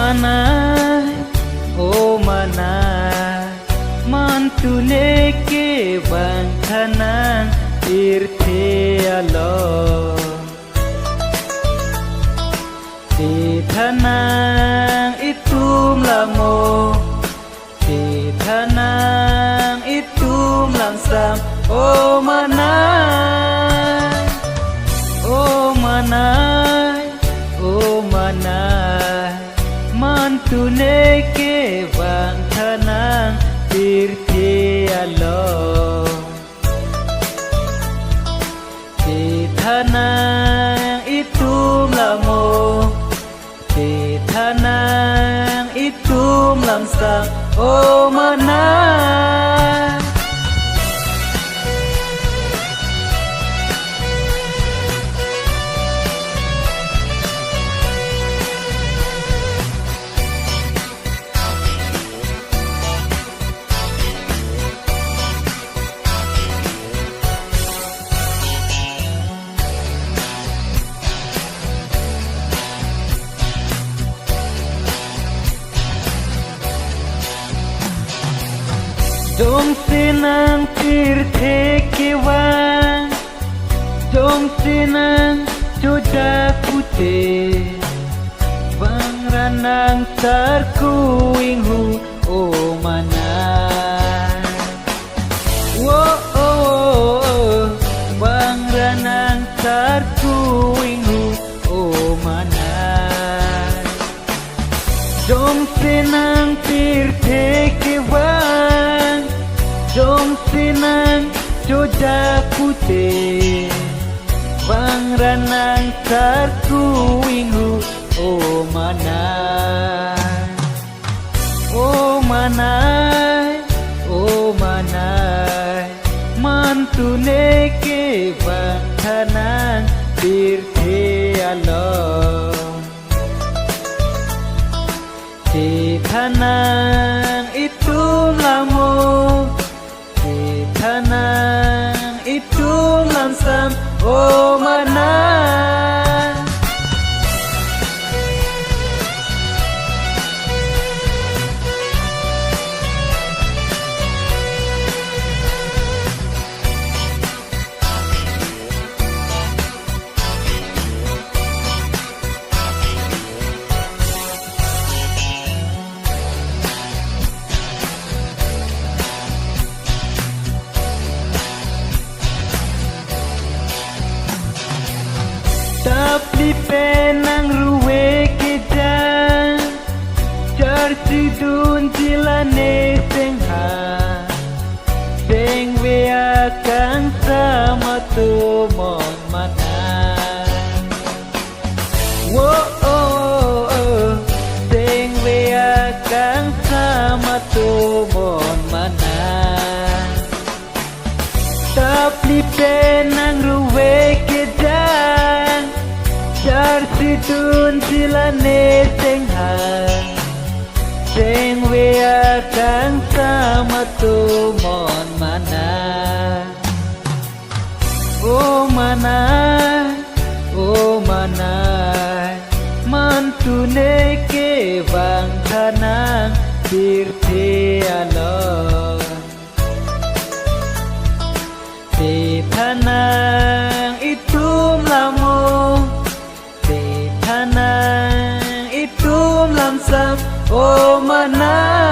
manai, oh manai, mantune ke bangkanan irte alo. Di tanang itum lamo, di tanang itum langsam, oh manai, oh manai, oh manai, mantune ke bangkanan irte alo. Di tanang itum lamo, di tanang itum langsam, oh manai. Dong senang tirte kewan, dong senang joda putih, bang ranang tarkuing hu, oh manai. Oh, oh, oh, bang ranang tarkuing hu, oh manai. Dong senang tirte kewan, dong senang joda putih, bang ranang tarkuing hu, oh manai, oh manai, oh manai, mantune ke bangkanan irte alo. Di tanang itum lamo, di tanang itum langsam, oh manai. Tapi penang ruwe kejan, tersidun jilane sengha, seng weakan sama tu mon manai. Oh, oh, oh, seng weakan sama tu mon manai. Tapi penang ruwe kejan, tersidun jilane sengha, seng weakan sama tu mon manai. Oh manai, oh manai, mantune ke bangkanan irte alo. Di tanang itum lamo, di tanang itum langsam, oh manai.